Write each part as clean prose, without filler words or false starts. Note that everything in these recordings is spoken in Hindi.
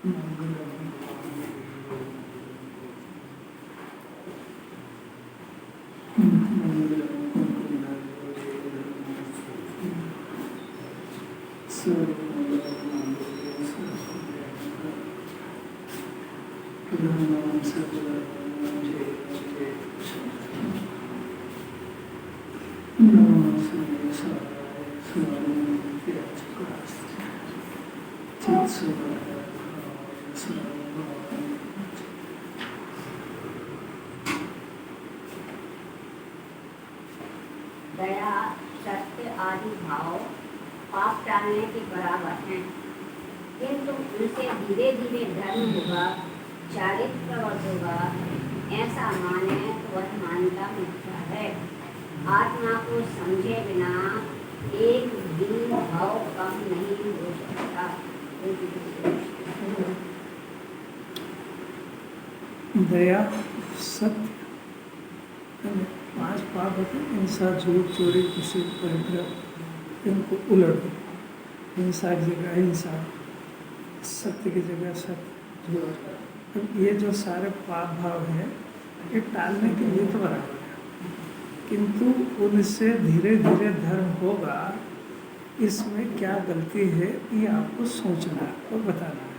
दया, सत्य आदि भाव पाप टालने के बराबर हैं, किंतु उनसे धीरे धीरे धर्म होगा, चारित्रवत होगा, ऐसा माने तो वह मानता मिथ्या है। आत्मा को समझे बिना एक भी भाव कम नहीं हो सकता। दया, सत्य, 5 पाप होते हैं, हिंसा, झूठ, चोरी, किसी परिग्रह, इनको उलट दो। हिंसा की जगह हिंसा, सत्य की जगह सत्य, झूठ। अब ये जो सारे पाप भाव हैं, ये टालने के लिए तो बराबर है, किंतु उनसे धीरे धीरे धर्म होगा। इसमें क्या गलती है ये आपको सोचना और बताना है,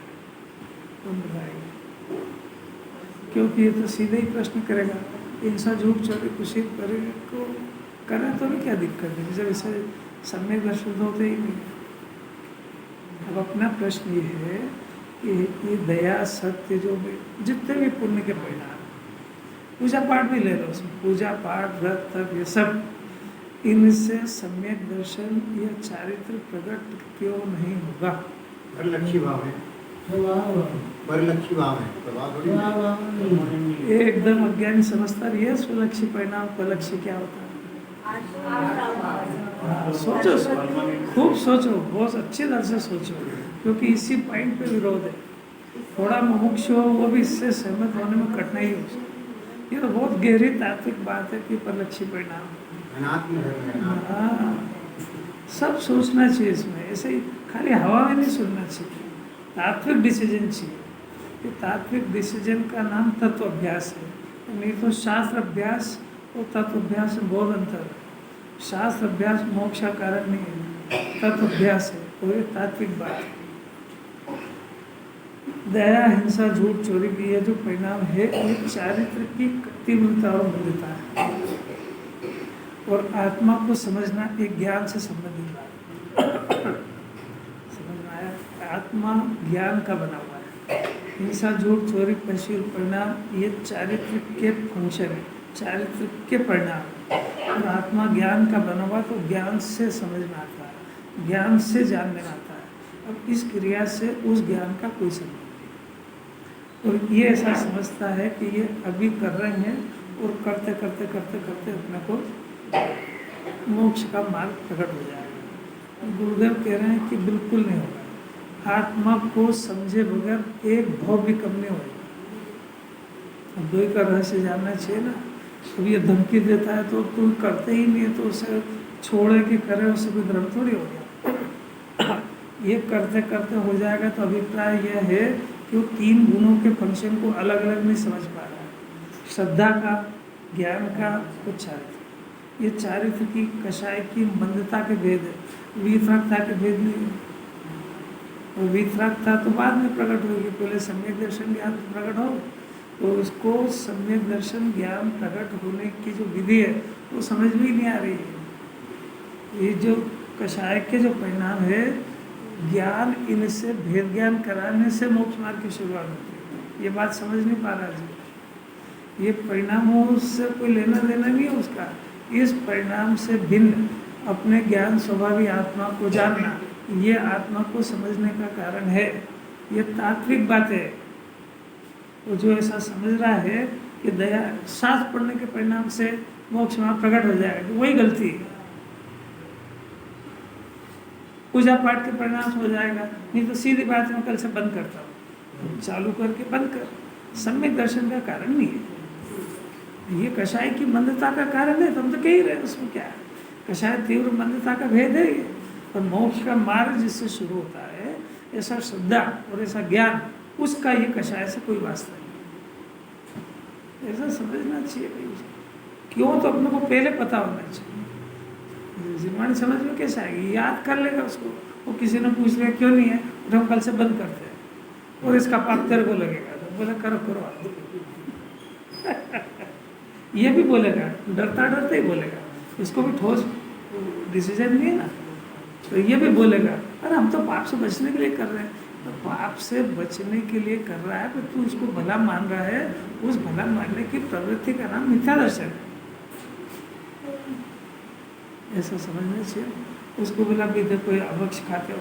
तो बताएंगे। क्योंकि ये तो सीधे ही प्रश्न करेगा, हिंसा, झूठ, चोरी, कुछ करेगा को करें तो भी क्या दिक्कत है, जब इसे सम्यक दर्शन होते ही नहीं। अब अपना प्रश्न ये है कि ये दया, सत्य, जो भी जितने भी पुण्य के परिणाम, पूजा पाठ भी ले लो, उसमें पूजा पाठ, व्रत, तप, ये सब, इनसे सम्यक दर्शन या चारित्र प्रकट क्यों नहीं होगा? परलक्षी भाव है, परलक्षी भाव है, प्रभाव थोड़ी है। एकदम अज्ञानी समझता है ये स्वलक्षी परिणाम, परलक्षी क्या होता है? सोचो, खूब सोचो, बहुत अच्छी तरह से सोचो, क्योंकि इसी पॉइंट पे विरोध है। थोड़ा मुमुक्ष हो वो भी इससे सहमत होने में कठिनाई हो सकती है। ये तो बहुत गहरी तात्विक बात है कि परलक्षी परिणाम, हाँ, सब सोचना चाहिए इसमें, ऐसे ही खाली हवा में नहीं सुनना चाहिए, तात्विक डिसीजन चाहिए। ये तात्विक डिसीजन का नाम तत्व अभ्यास है, नहीं तो शास्त्र अभ्यास और तत्व अभ्यास में बहुत अंतर है। शास्त्र अभ्यास मोक्ष का कारण नहीं है, तत्व अभ्यास है, तो ये तात्विक बात है। दया, हिंसा, झूठ, चोरी की ये जो परिणाम है, ये चारित्र की तीव्रता और मूल्यता है, और आत्मा को समझना एक ज्ञान से संबंधित बात है। समझ में आया? आत्मा ज्ञान का बना हुआ है। हिंसा, झूठ, चोरी, पशु परिणाम, ये चारित्र के फंक्शन है, चारित्र के परिणाम। और आत्मा ज्ञान का बना हुआ, तो ज्ञान से समझ में आता है, ज्ञान से जानने में आता है। अब इस क्रिया से उस ज्ञान का कोई संबंध नहीं, और ये ऐसा समझता है कि ये अभी कर रहे हैं, और करते करते करते करते अपने को मोक्ष का मार्ग प्रकट हो जाएगा। गुरुदेव कह रहे हैं कि बिल्कुल नहीं होगा, आत्मा को समझे बगैर एक भाव भी कम नहीं होगा। अब द्वैत का रहस्य जानना चाहिए ना। अब ये धमकी देता है तो तुम करते ही नहीं है, तो उसे छोड़े कि करे, उससे कोई धर्म थोड़ी हो गया। ये करते करते हो जाएगा। तो अभिप्राय यह है कि वो 3 गुणों के फंक्शन को अलग अलग नहीं समझ पा रहा है, श्रद्धा का, ज्ञान का, और चारित्र। ये चारित्र की, कषाय की मंदता के भेद है, वीतरागता के भेद नहीं है। और वीतरागता तो बाद में प्रकट होगी, पहले सम्यक दर्शन ज्ञान प्रकट हो, तो उसको सम्यक दर्शन ज्ञान प्रकट होने की जो विधि है वो समझ में ही नहीं आ रही है। ये जो कषाय के जो परिणाम है, ज्ञान, इनसे भेद ज्ञान कराने से मोक्ष मार्ग की शुरुआत होती है। ये बात समझ नहीं पा रहा जी। ये परिणामों से कोई लेना देना नहीं है उसका। इस परिणाम से भिन्न अपने ज्ञान स्वभावी आत्मा को जानना, ये आत्मा को समझने का कारण है। ये तात्विक बात है। तो जो ऐसा समझ रहा है कि दया, शास्त्र पढ़ने के परिणाम से मोक्ष मार्ग प्रकट हो जाएगा, तो वही गलती है। पूजा पाठ के परिणाम से हो जाएगा, नहीं तो सीधी बात मैं कल से बंद करता हूँ, चालू करके बंद कर। सम्यक दर्शन का कारण नहीं है ये, कषाय की मंदता का कारण है। तुम तो कह ही रहे, उसमें क्या है? कषाय तीव्र मंदता का भेद है ये। और मोक्ष का मार्ग जिससे शुरू होता है, ऐसा श्रद्धा और ऐसा ज्ञान उसका ये कषाय से कोई वास्ता नहीं। ऐसा समझना चाहिए भाई। क्यों, तो अपने को पहले पता होना चाहिए। जिनवाणी समझ में कैसे आएगी, याद कर लेगा उसको। वो किसी ने पूछ लिया क्यों नहीं है, तो हम कल से बंद करते हैं और इसका पाप तेरे को लगेगा, तो बोला करो करो ये भी बोलेगा, डरता डरता ही बोलेगा, इसको भी ठोस डिसीजन नहीं है ना, तो ये भी बोलेगा अरे हम तो पाप से बचने के लिए कर रहे हैं। तो पाप से बचने के लिए कर रहा है, तो तू उसको भला मान रहा है, उस भला मानने की प्रवृत्ति का नाम मिथ्या दर्शन है। ऐसा समझना चाहिए। उसको बोला भी देखो ये अभक्ष खाते हो,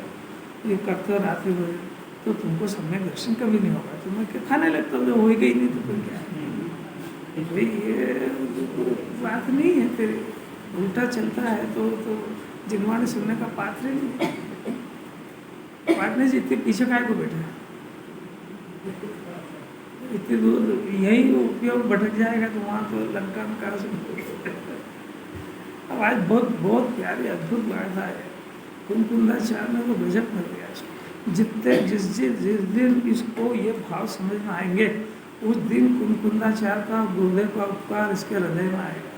ये करते हो रात्रि भोजन, तो तुमको सम्यक दर्शन कभी नहीं होगा, तुम्हें क्या खाने लगता हो, हो गई नहीं तो तुम क्या है भाई, ये बात नहीं है तेरे, उल्टा चलता है तो जिनवाणी सुनने का पात्र ही नहीं। पाटने से इतने पीछे काय को बैठे, इतनी दूर यही उपयोग भटक जाएगा तो वहाँ तो लंका में कहा सुन। अब आज बहुत बहुत प्यारी अद्भुत गाथा है, कुंकुंदाचार्य ने तो गजब कर दिया। जितने जिस दिन इसको ये भाव समझ में आएंगे, उस दिन कुंकुंदाचार्य का गुरुदेव का उपकार इसके हृदय में आएगा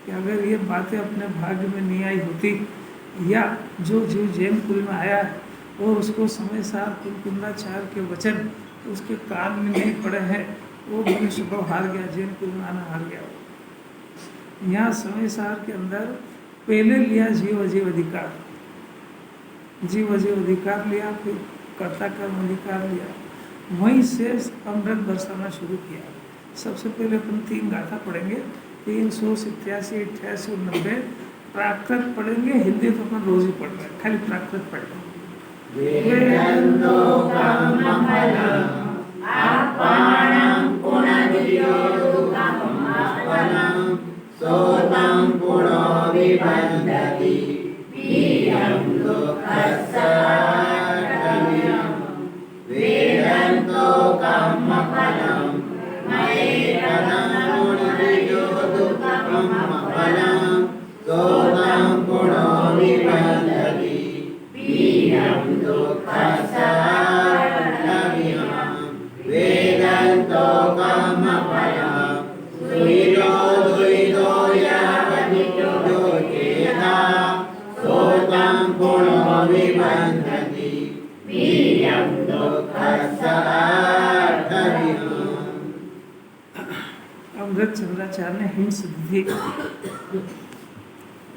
कि अगर ये बातें अपने भाग्य में नहीं आई होती, या जो जीव जैन कुल में आया है और उसको समय सार कुंकुंदाचार्य के वचन उसके कान में नहीं पड़े हैं, वो मनुष्य को हार गया, जैन कुल में आना हार गया। यहाँ समय सार के अंदर पहले लिया जीव अजीव अधिकार, जीव अजीव अधिकार लिया, फिर कर्ता कर्म अधिकार लिया, वहीं से अमृत बरसाना शुरू किया। सबसे पहले अपन 3 गाथा पढ़ेंगे, 387, 88 और 90। प्राकृत पढ़ेंगे, हिंदी तो अपन रोज ही पढ़ रहे हैं, खाली प्राकृत पढ़ेंगे। अमृत चंद्राचार्य ने हिंस दी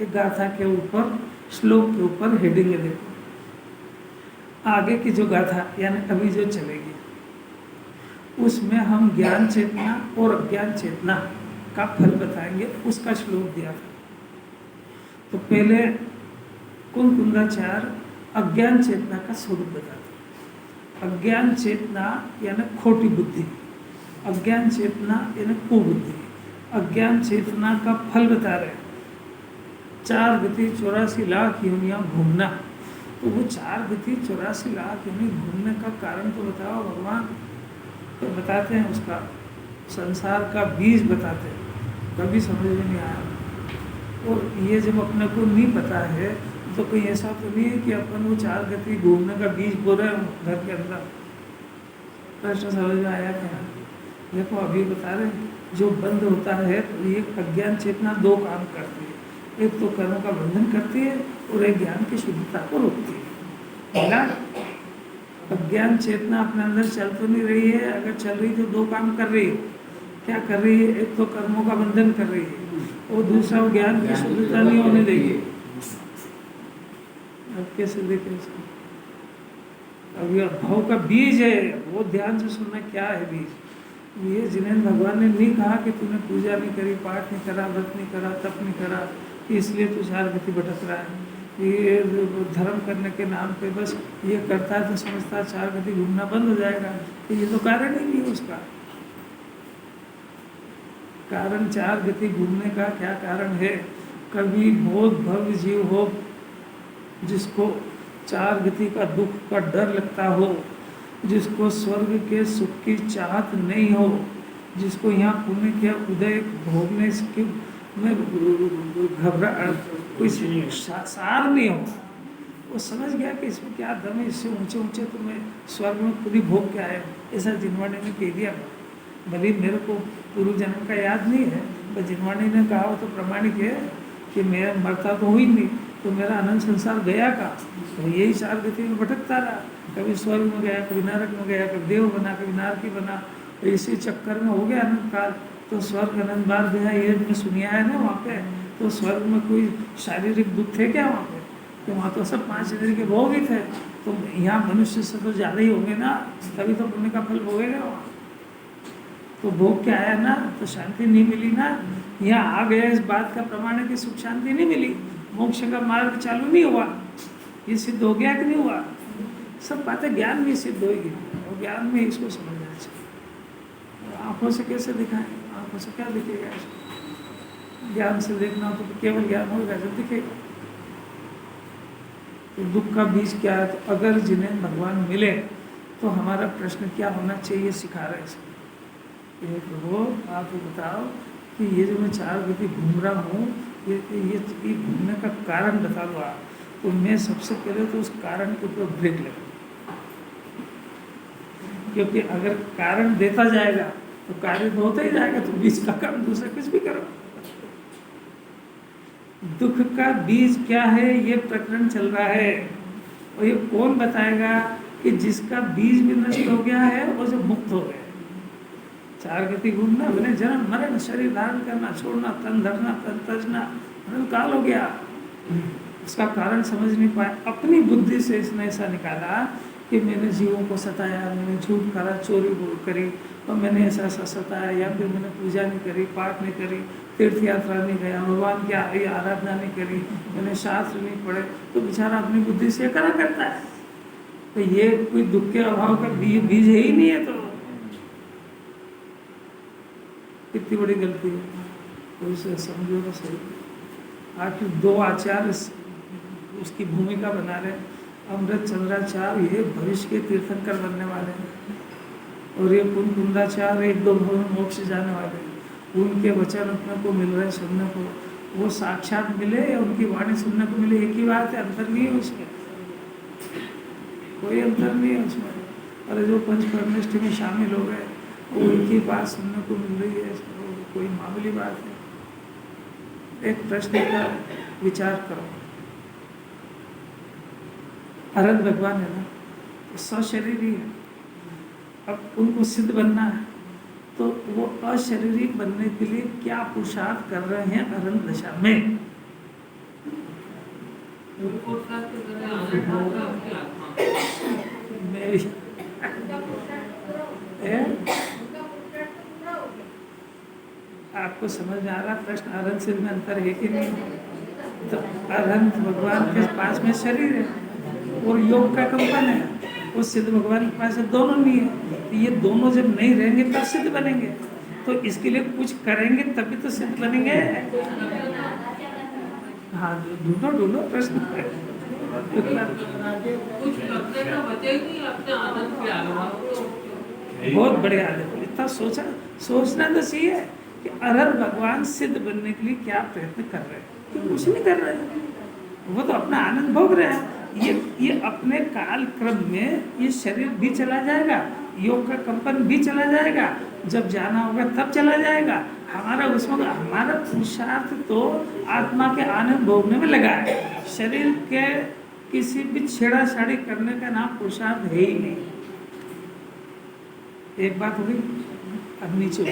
एक गाथा के ऊपर, श्लोक के ऊपर हेडिंग है। देखो आगे की जो गाथा यानी अभी जो चलेगी, उसमें हम ज्ञान चेतना और अज्ञान चेतना का फल बताएंगे, उसका श्लोक दिया था। तो पहले कुंकुंदाचार्य अज्ञान चेतना का स्वरूप बताते। अज्ञान चेतना यानी खोटी बुद्धि, अज्ञान चेतना यानी कुबुद्धि। अज्ञान चेतना का फल बता रहे, 4 गति 84 लाख योनियाँ घूमना। तो वो 4 गति 84 लाख योनि घूमने का कारण तो बताओ भगवान। तो बताते हैं उसका संसार का बीज बताते हैं, कभी समझ में नहीं आया। और ये जब अपने को नहीं पता है तो कोई ऐसा तो नहीं है कि अपन वो 4 गति घूमने का बीज बो रहे हैं घर के अंदर। प्रश्न समझ में आया क्या? देखो अभी बता रहे हैं, जो बंद होता है तो ये अज्ञान चेतना 2 काम करती है, एक तो कर्म का बंधन करती है और एक ज्ञान की शुद्धता को रोकती है। पहला अज्ञान चेतना अपने अंदर चल तो नहीं रही है, अगर चल रही तो 2 काम कर रही है। क्या कर रही है? एक तो कर्मों का बंधन कर रही है और दूसरा वो ज्ञान की शुद्धता नहीं होने देगी। अब कैसे देखें इसको? अब ये भाव का बीज है, वो ध्यान से सुनना क्या है बीज। ये जिन्हें भगवान ने नहीं कहा कि तूने पूजा नहीं करी, पाठ नहीं करा, व्रत नहीं करा, तप नहीं करा, इसलिए तू 4 गति भटक रहा है। ये धर्म करने के नाम पे बस ये करता है तो समझता है 4 गति घूमना बंद हो जाएगा। तो ये तो कारण ही नहीं है उसका। कारण 4 गति घूमने का क्या कारण है? कभी बहुत भव्य जीव हो जिसको 4 गति का दुख का डर लगता हो, जिसको स्वर्ग के सुख की चाहत नहीं हो, जिसको यहाँ पुण्य के उदय भोगने की में घबरा कोई सार नहीं हो, वो समझ गया कि इसमें क्या दम है, इससे ऊंचे ऊंचे तो मैं स्वर्ग में खुद ही भोग के आया हूँ, ऐसा जिनवाणी ने कह दिया। भले मेरे को पूर्व जन्म का याद नहीं है, पर जिनवाणी ने कहा वो तो प्रमाणिक है कि मैं मरता तो हुई नहीं, तो मेरा अनंत संसार गया कहाँ? तो यही चार गति में भटकता रहा, कभी स्वर्ग में गया, कभी नरक में गया, कभी देव बना, कभी नारकी बना, इसी चक्कर में हो गया अनंत काल। तो स्वर्ग अनंत बार गया, ये मैंने सुनिया है ना वहाँ पे। तो स्वर्ग में कोई शारीरिक दुख थे क्या वहाँ पे? तो वहाँ तो सब 5 इंद्रिय के भोग ही थे। तो यहाँ मनुष्य से तो ज़्यादा ही होंगे ना, तभी तो पुण्य का फल भोगेगा वहाँ। तो भोग के आया ना, तो शांति नहीं मिली ना। यहाँ आ गया, इस बात का प्रमाण है कि सुख शांति नहीं मिली, मोक्ष का मार्ग चालू नहीं हुआ। ये सिद्ध हो गया कि नहीं हुआ? सब बातें ज्ञान में सिद्ध होगी, और ज्ञान में इसको समझना चाहिए। आँखों से कैसे दिखाएं? आँखों से क्या दिखेगा इसको? ज्ञान से देखना हो तो केवल ज्ञान होगा जब दिखेगा। तो दुख का बीज क्या है? तो अगर जिन्हें भगवान मिले तो हमारा प्रश्न क्या होना चाहिए, सिखा रहे हैं। ये प्रभु आप ये बताओ कि ये जो मैं 4 गति घूम रहा हूँ, ये घूमने का कारण बता दो आप। तो मैं सबसे पहले तो उस कारण के ऊपर ब्रेक लगा, क्योंकि अगर कारण देता जाएगा तो कार्य तो होता ही जाएगा, तो बीज का काम दूसरा कुछ भी करो। दुख का बीज क्या है ये प्रकरण चल रहा है, और ये कौन बताएगा कि जिसका बीज भी नष्ट हो गया है वो जो मुक्त हो गया। 4 गति घूमना, मैंने जन्म मरण, शरीर धारण करना, छोड़ना, तन धरना, तन तजना, मरण काल हो गया। उसका कारण समझ नहीं पाया, अपनी बुद्धि से इसने ऐसा निकाला कि मैंने जीवों को सताया, मैंने झूठ करा, चोरी करी, और मैंने ऐसा ऐसा सताया, या फिर मैंने पूजा नहीं करी, पाठ नहीं करी, तीर्थ यात्रा नहीं गया, भगवान की आराधना नहीं करी, मैंने शास्त्र नहीं पढ़े, तो बेचारा अपनी बुद्धि से करा करता है। तो ये कोई दुख के अभाव का बीज है ही नहीं है, तो कितनी बड़ी गलती है। तो इसे समझो तो सही। आखिर 2 आचार्य उसकी भूमिका बना रहे, अमृत चंद्राचार्य ये भविष्य के तीर्थंकर बनने वाले हैं, और ये कुंदाचार्य 1-2 मोक्ष जाने वाले हैं। उनके वचन अपने को मिल रहे सुनने को, वो साक्षात मिले या उनकी वाणी सुनने को मिले, एक ही बात है, अंतर नहीं है उसमें, कोई अंतर नहीं है उसमें। और जो पंचपरमेष्ठी में शामिल हो गए वो उनकी बात सुनने को मिल रही है, कोई मामूली बात है। एक प्रश्न का विचार करो, अरहंत भगवान है ना, तो सशरीरी है, अब उनको सिद्ध बनना है, तो वो अशरीरी बनने के लिए क्या पुरुषार्थ कर रहे हैं अरहंत दशा में? आपको समझ में आ रहा प्रश्न? अरहंत सिद्ध में अंतर है कि नहीं? तो अरहंत भगवान के पास में शरीर है और योग का कंपन है, वो सिद्ध भगवान के पास दोनों नहीं है। तो ये दोनों जब नहीं रहेंगे तब सिद्ध बनेंगे, तो इसके लिए कुछ करेंगे तभी तो सिद्ध बनेंगे। हाँ, ढूंढो प्रश्न। बहुत बढ़िया आदत, इतना सोचना तो चाहिए कि अरहंत भगवान सिद्ध बनने के लिए क्या प्रयत्न कर रहे हैं, क्यों कुछ नहीं कर रहे हैं, वो तो अपना आनंद भोग रहे हैं। ये अपने काल क्रम में ये शरीर भी चला जाएगा, योग का कंपन भी चला जाएगा, जब जाना होगा तब चला जाएगा। हमारा उसमें हमारा पुरुषार्थ तो आत्मा के आनंद भोगने में लगा है, शरीर के किसी भी छेड़ाछाड़ी करने का नाम पुरुषार्थ है ही नहीं। एक बात हो गई। अब नीचे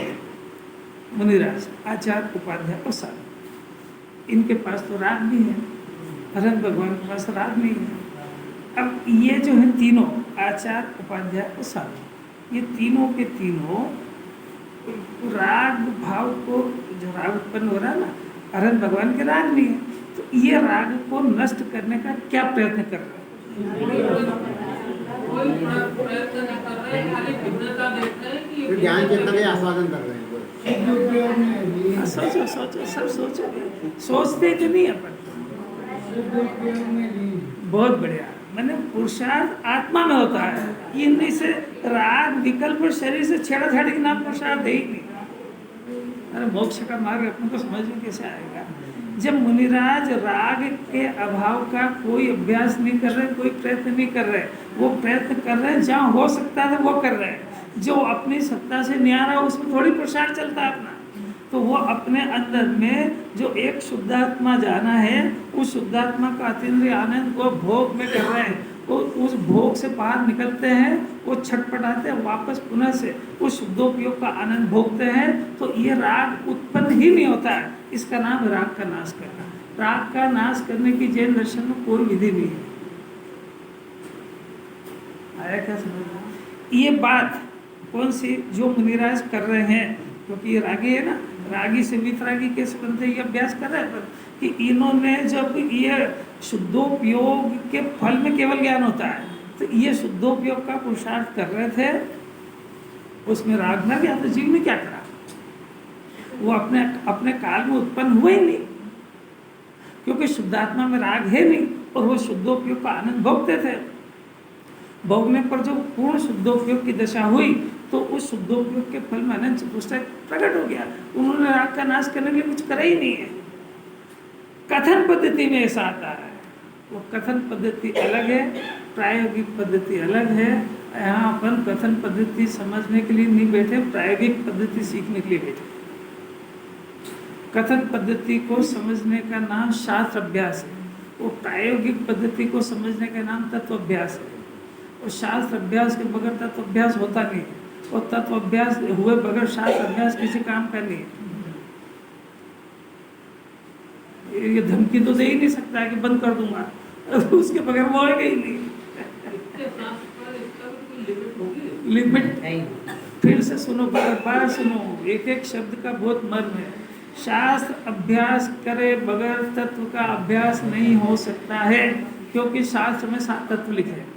मुनिराज, आचार्य, उपाध्याय और साधु, इनके पास तो राग नहीं है, अरहंत भगवान के पास राग नहीं है। अब ये जो है तीनों, आचार्य, उपाध्याय और साधु, ये तीनों के तीनों राग भाव को, जो राग उत्पन्न हो रहा है ना, अरहंत भगवान के राग नहीं है, तो ये राग को नष्ट करने का क्या प्रयत्न कर रहे हैं? ज्ञान चेतना के आस्वादन कर रहे हैं। सोचो सब सोचो, सोचते कि नहीं अपन? बहुत बढ़िया, मैंने पुरुषार्थ आत्मा में होता है, इनमें से राग विकल्प और शरीर से छेड़ाछाड़ी के नाम पुरुषार्थ है ही नहीं। अरे मोक्ष का मार्ग अपने को समझ में कैसे आएगा? जब मुनिराज राग के अभाव का कोई अभ्यास नहीं कर रहे, कोई प्रयत्न नहीं कर रहे, वो प्रयत्न कर रहे हैं जहाँ हो सकता है वो कर रहे हैं, जो अपनी सत्ता से नहीं आ रहा उसमें थोड़ी प्रसार चलता है अपना। तो वो अपने अंदर में जो एक शुद्धात्मा जाना है, उस शुद्धात्मा का अतीन्द्रिय आनंद को भोग में कर रहे हैं, वो उस भोग से बाहर निकलते हैं, वो छटपटाते हैं, वापस पुनः से उस शुद्धोपयोग का आनंद भोगते हैं। तो ये राग उत्पन्न ही नहीं होता है, इसका नाम है राग का नाश करना। राग का नाश करने की जैन दर्शन में कोई विधि नहीं है। आया क्या समझ में? ये बात कौन सी जो मुनिराज कर रहे हैं, क्योंकि ये रागी है ना, रागी से वितरागी कैसे बनते हैं ये अभ्यास कर रहे हैं, कि इन्होंने जब ये शुद्धोपयोग के फल में केवल ज्ञान होता है, तो ये शुद्धोपयोग का पुरुषार्थ कर रहे थे, उसमें राग ना गया तो जीव ने क्या करा, वो अपने अपने काल में उत्पन्न हुए ही नहीं, क्योंकि शुद्धात्मा में राग है नहीं, और वो शुद्धोपयोग का आनंद भोगते थे। भोगने पर जो पूर्ण शुद्धोपयोग की दशा हुई, तो उस शुद्धोपयोग के फल में अनंत पुस्तक प्रकट हो गया। उन्होंने राग का नाश करने के लिए कुछ करा ही नहीं है। कथन पद्धति में ऐसा आता है, वो कथन पद्धति अलग है, प्रायोगिक पद्धति अलग है। यहाँ अपन कथन पद्धति समझने के लिए नहीं बैठे, प्रायोगिक पद्धति सीखने के लिए बैठे। कथन पद्धति को समझने का नाम शास्त्र अभ्यास है, वो प्रायोगिक पद्धति को समझने का नाम तत्व अभ्यास है। और शास्त्र अभ्यास के बगैर तत्व अभ्यास होता नहीं है, और तत्व अभ्यास हुए बगैर शास्त्र अभ्यास किसी काम का नहीं है। ये धमकी तो दे ही नहीं सकता है कि बंद कर दूंगा, उसके बगैर वो होगा ही नहीं। लिमिट फिर से सुनो, बार सुनो, एक एक शब्द का बहुत मर्म है। शास्त्र अभ्यास करे बगैर तत्व का अभ्यास नहीं हो सकता है, क्योंकि शास्त्र में 7 तत्व लिखे हैं।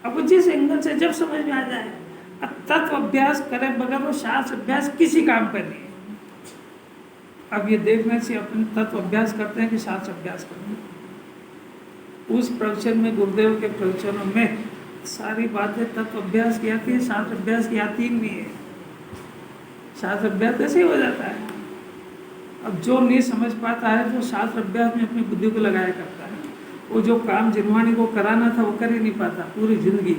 अब जिस एंगल से जब समझ में आ जाए, अब तत्व अभ्यास करे बगैर वो शास्त्र अभ्यास किसी काम का नहीं है। अब ये देखने से अपन तत्व अभ्यास करते हैं कि शास्त्र अभ्यास करते हैं। उस प्रवचन में, गुरुदेव के प्रवचनों में सारी बातें तत्व अभ्यास की आती है, शास्त्र अभ्यास की आती ही नहीं है। शास्त्र अभ्यास ऐसे ही हो जाता है। अब जो नहीं समझ पाता है, जो शास्त्र अभ्यास में अपनी बुद्धि को लगाया करता है, वो जो काम जिनवाणी को कराना था वो कर ही नहीं पाता पूरी जिंदगी।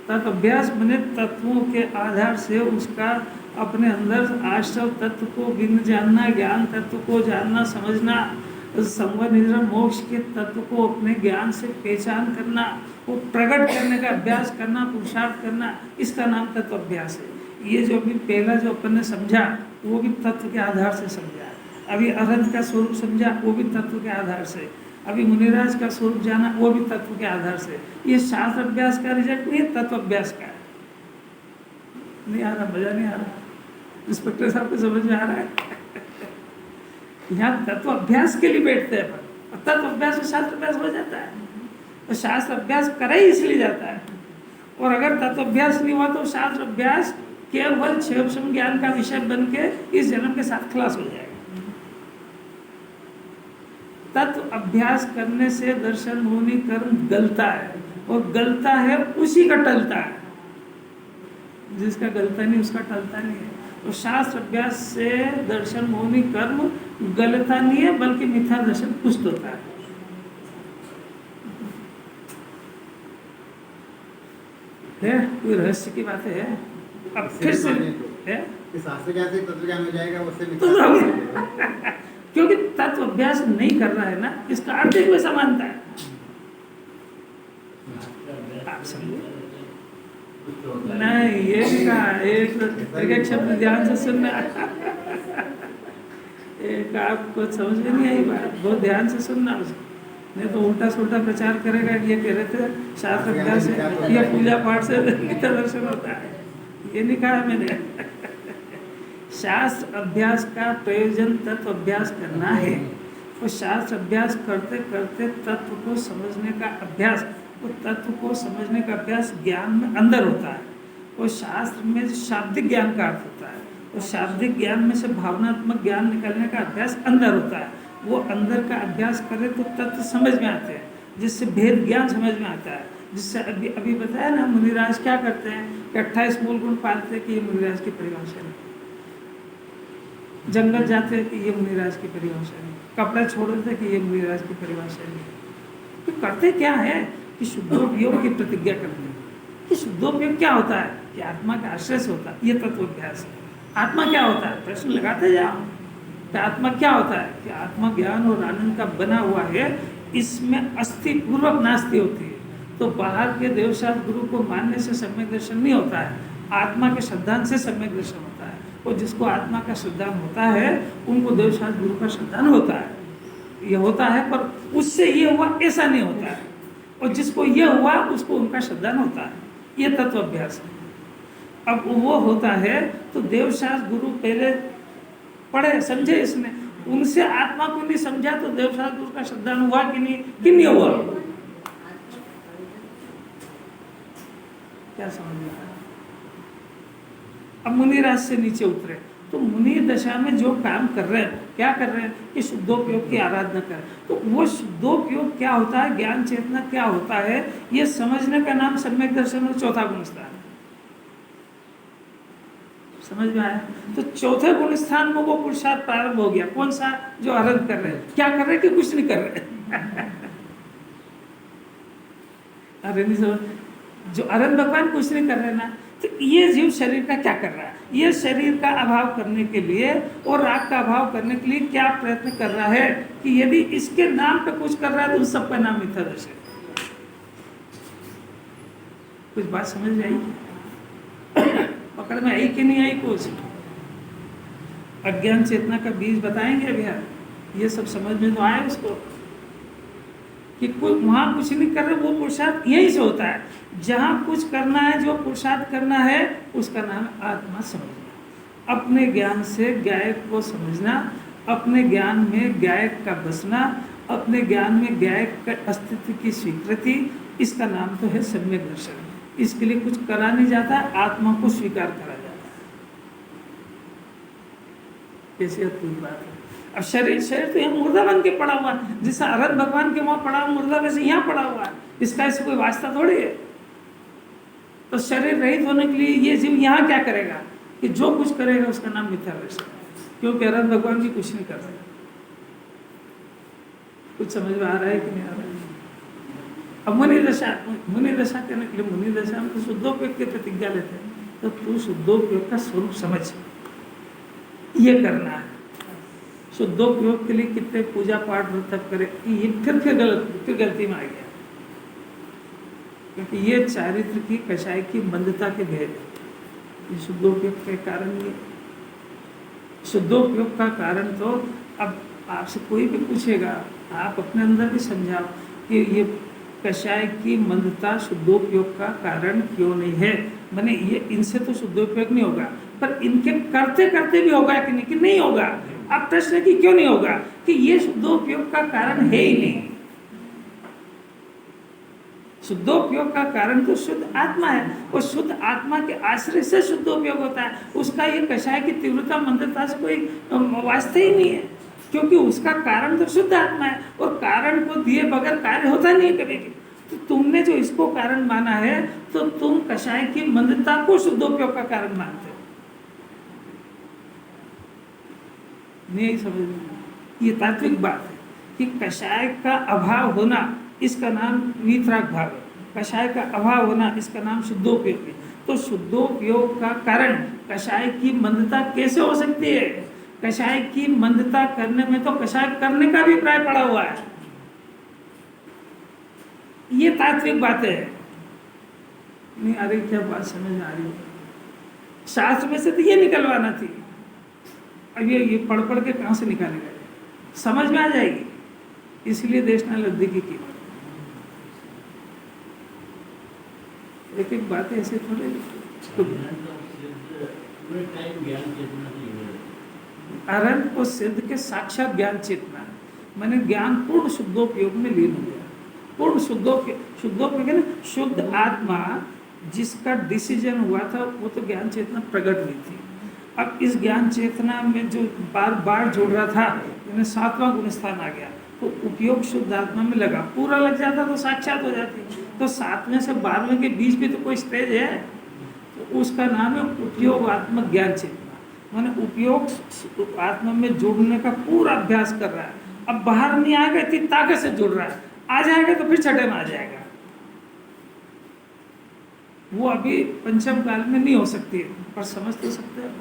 तत्व अभ्यास बने तत्वों के आधार से उसका अपने अंदर आश्रव तत्व को गिन जानना, ज्ञान तत्व को जानना, समझना, संवर निद्रा मोक्ष के तत्व को अपने ज्ञान से पहचान करना, वो प्रकट करने का अभ्यास करना, पुरुषार्थ करना, इसका नाम तत्व अभ्यास है। ये जो अभी पहला जो अपन ने समझा, वो भी तत्व के आधार से समझा। अभी अरहंत का स्वरूप समझा, वो भी तत्व के आधार से। अभी मुनिराज का स्वरूप जाना, वो भी तत्व के आधार से। ये शास्त्र अभ्यास का रिजल्ट नहीं है, तत्व अभ्यास का है। नहीं आ रहा, मजा नहीं आ रहा? इंस्पेक्टर साहब को समझ में आ रहा है? यहाँ तत्व अभ्यास के लिए बैठते हैं अपन, तत्व अभ्यास में शास्त्र अभ्यास हो जाता है। तो शास्त्र अभ्यास करा ही इसलिए जाता है। और अगर तत्व अभ्यास नहीं हुआ तो शास्त्र अभ्यास केवल क्षेम ज्ञान का विषय बन के इस जन्म के साथ खलास हो जाएगा। तत्व अभ्यास करने से दर्शन मुनि कर्म गलता है, और गलता है उसी का टलता है। जिसका गलता नहीं उसका टलता नहीं है। तो शास्त्र अभ्यास से दर्शन मुनि कर्म गलता नहीं है, बल्कि मिथ्या दर्शन पुष्ट होता है। कोई रहस्य की बात है? अब फिर से शास्त्र ज्ञान से तत्व ज्ञान हो जाएगा, उससे क्योंकि तत्व अभ्यास नहीं कर रहा है ना, इसका अर्थ में समानता है। आप समझे? नहीं, ये नहीं कहा। एक शब्द ध्यान से सुनना। एक आपको समझ में नहीं आई बात, बहुत ध्यान से सुनना उसको, नहीं तो उल्टा सुल्टा प्रचार करेगा। ये कह रहे थे शास्त्र अभ्यास से या पूजा पाठ से गीता दर्शन होता है, ये नहीं कहा मैंने। शास्त्र अभ्यास का प्रयोजन तत्व अभ्यास करना है। और शास्त्र अभ्यास करते करते तत्व को समझने का अभ्यास, तो तत्व को समझने का अभ्यास ज्ञान में अंदर होता है। और शास्त्र में शाब्दिक ज्ञान का अर्थ होता है, और शाब्दिक ज्ञान में से भावनात्मक ज्ञान निकालने का अभ्यास अंदर होता है। वो अंदर का अभ्यास करे तो तत्व समझ में आते हैं, जिससे भेद ज्ञान समझ में आता है। जिससे अभी बताया ना, मुनिराज क्या करते हैं कि 28 मूल गुण पालते हैं, कि ये मुनिराज की परिभाषा है। जंगल जाते कि ये मुनिराज की परिभाषा है, कपड़ा छोड़ देते कि ये मुनिराज की परिभाषा है। तो करते क्या है कि शुद्धोपयोग की प्रतिज्ञा करते हैं कि शुद्धोपयोग क्या होता है कि आत्मा का आश्रय से होता है। ये तत्वोध्यास है। आत्मा क्या होता है, प्रश्न लगाते जाओ कि आत्मा क्या होता है कि आत्मा ज्ञान और आनंद का बना हुआ है, इसमें अस्थि पूर्वक नास्ति होती है। तो बाहर के देवशास्त्र गुरु को मानने से सम्यक दर्शन नहीं होता है, आत्मा के श्रद्धांत से सम्यक दर्शन होता है। और जिसको आत्मा का श्रद्धांत होता है उनको देवशास्त्र गुरु का श्रद्धांत होता है, ये होता है, पर उससे ये हुआ ऐसा नहीं होता है। और जिसको ये हुआ उसको उनका श्रद्धांत होता है। ये तत्वाभ्यास है। अब वो होता है तो देवशास्त्र गुरु पहले पढ़े समझे, इसने उनसे आत्मा को नहीं समझा तो देवशास्त्र गुरु का श्रद्धांत हुआ कि नहीं हुआ? क्या समझ में आया? अब मुनिराज से नीचे उतरे तो मुनि दशा में जो काम कर रहे हैं, क्या कर रहे हैं कि शुद्धोपयोग की आराधना करें। तो वो शुद्धोपयोग क्या होता है, ज्ञान चेतना क्या होता है, ये समझने का नाम सम्यक दर्शन और चौथा गुण स्थान है। समझ में आया? तो चौथे गुण स्थान में वो पुरुषार्थ प्रारंभ हो गया। कौन सा? जो आराधना कर रहे हैं। क्या कर रहे हैं कि कुछ नहीं कर रहे अरे नहीं समझ, जो अरहंत भगवान कुछ नहीं कर रहे ना, तो ये जीव शरीर का क्या कर रहा है? ये शरीर का अभाव करने के लिए और राग का अभाव करने के लिए क्या प्रयत्न कर रहा है कि यदि इसके नाम पे कुछ कर रहा है तो उस सब का नाम मिथ्या दर्शन। कुछ बात समझ में आई? पकड़ में आई कि नहीं आई? कुछ अज्ञान चेतना का बीज बताएंगे अभी ये सब समझ में तो आए उसको कि वहां कुछ नहीं कर रहे, वो पुरुषार्थ यहीं से होता है। जहाँ कुछ करना है, जो पुरुषार्थ करना है, उसका नाम आत्मा समझना। अपने ज्ञान से गायक को समझना, अपने ज्ञान में गायक का बसना, अपने ज्ञान में गायक का अस्तित्व की स्वीकृति, इसका नाम तो है सम्यक दर्शन। इसके लिए कुछ करा नहीं जाता, आत्मा को स्वीकार करा जाता है। कैसी अद्भुत बात है। अब शरीर तो यहाँ मुर्दा बन के पड़ा हुआ है, जिसका अरहंत भगवान के वहां पड़ा हुआ मुर्दा वैसे यहाँ पड़ा हुआ है। इसका ऐसे कोई वास्ता थोड़ी है। तो शरीर रहित होने के लिए ये जीव यहाँ क्या करेगा कि जो कुछ करेगा उसका नाम मिथ्या दर्शन है, क्योंकि अरहंत भगवान भी कुछ नहीं कर रहे। कुछ समझ में आ रहा है कि नहीं आ रहा है? अब मुनि दशा करने के लिए मुनि दशा में तो शुद्धोपयोग की प्रतिज्ञा लेते हैं। तो तू शुद्धोपयोग का स्वरूप समझ, ये करना है। शुद्धोपयोग के लिए कितने पूजा पाठ तब करे, ये फिर गलती में आ गया, क्योंकि ये चारित्र की कषाय की मंदता के भेद है। ये शुद्धोपयोग के कारण, ये शुद्धोपयोग का कारण तो अब आपसे कोई भी पूछेगा, आप अपने अंदर भी समझाओ कि ये कषाय की मंदता शुद्धोपयोग का कारण क्यों नहीं है। मैंने ये इनसे तो शुद्धोपयोग नहीं होगा, पर इनके करते करते भी होगा कि नहीं होगा। अब प्रश्न की क्यों नहीं होगा कि ये शुद्धोपयोग का कारण है ही नहीं। शुद्धोपयोग का कारण तो शुद्ध आत्मा है, और शुद्ध आत्मा के आश्रय से शुद्धोपयोग होता है। उसका ये कषाय की तीव्रता मंदता से कोई वास्ता ही नहीं है, क्योंकि उसका कारण तो शुद्ध आत्मा है, और कारण को दिए बगैर कार्य होता नहीं कभी भी। तो तुमने जो इसको कारण माना है, तो तुम कषाय की मंदता को शुद्धोपयोग का कारण मानते हो। नहीं समझ में? ये तात्विक बात है कि कषाय का अभाव होना, इसका नाम वीतराग भाव है। कषाय का अभाव होना, इसका नाम शुद्धोपयोग है। तो शुद्धोपयोग का कारण कषाय की मंदता कैसे हो सकती है? कषाय की मंदता करने में तो कषाय करने का भी प्राय पड़ा हुआ है। ये तात्विक बात है। नहीं आ रही क्या बात समझ में आ रही? शास्त्र में से तो ये निकलवाना थी। अब ये पढ़ पढ़ के कहाँ से निकालेगा? समझ में आ जाएगी, इसलिए देशना लब्धि की कीमत। एक बात ऐसे थोड़े अरहंत को सिद्ध के साक्षात ज्ञान चेतना, मैंने ज्ञान पूर्ण शुद्धोपयोग में लीन हो गया। पूर्ण शुद्धोपयोग है, शुद्ध आत्मा जिसका डिसीजन हुआ था वो तो ज्ञान चेतना प्रकट हुई थी। अब इस ज्ञान चेतना में जो बार बार जोड़ रहा था, उन्हें 7वां गुण स्थान आ गया, तो उपयोग शुद्ध आत्मा में लगा, पूरा लग जाता तो साक्षात हो जाती। तो 7वें से 12वें के बीच भी तो कोई स्टेज है, तो उसका नाम है उपयोगात्मक ज्ञान चेतना। मैंने उपयोग आत्मा में जुड़ने का पूरा अभ्यास कर रहा है। अब बाहर नहीं आएगा, इतनी ताकत से जुड़ रहा है, आ जाएगा तो फिर छठे में आ जाएगा। वो अभी पंचम काल में नहीं हो सकती है, पर समझ तो सकते हैं।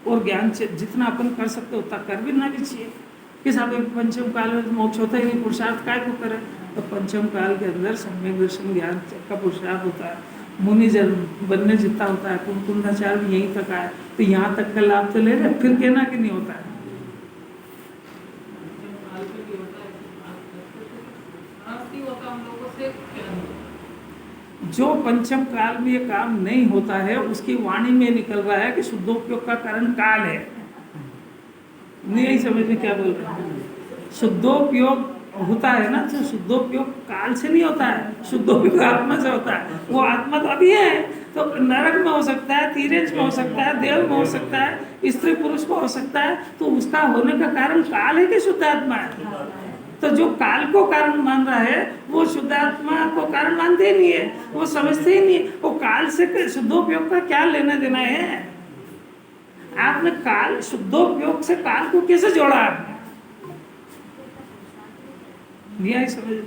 और ज्ञान से जितना अपन कर सकते उतना कर भी ना भी चाहिए। कि साहब पंचम काल में मोक्ष होता ही नहीं, पुरुषार्थ काय को करे? तो पंचम काल के अंदर सम्यक दर्शन ज्ञान का पुरुषार्थ होता है। मुनि जन्म बनने जितना होता है, कुंकुंडाचार भी यहीं तक आए, तो यहाँ तक का लाभ तो ले रहे, फिर कहना कि नहीं होता है। जो पंचम काल में ये काम नहीं होता है, उसकी वाणी में निकल रहा है कि शुद्धोपयोग का कारण काल है। नहीं, यही समझ में क्या बोल रहे हैं? शुद्धोपयोग होता है ना, तो शुद्धोपयोग काल से नहीं होता है, शुद्धोपयोग आत्मा से होता है। वो आत्मा तो अभी है, तो नरक में हो सकता है, तीरथ में हो सकता है, देव में हो सकता है, स्त्री पुरुष को हो सकता है, तो उसका होने का कारण काल है कि शुद्ध आत्मा है? तो जो काल को कारण मान रहा है वो शुद्ध आत्मा को कारण मानते ही नहीं है, वो समझते ही नहीं है। वो काल से शुद्धोपयोग का क्या लेना देना है? आपने काल शुद्धोपयोग से काल को कैसे जोड़ा? आपने नहीं आई समझ?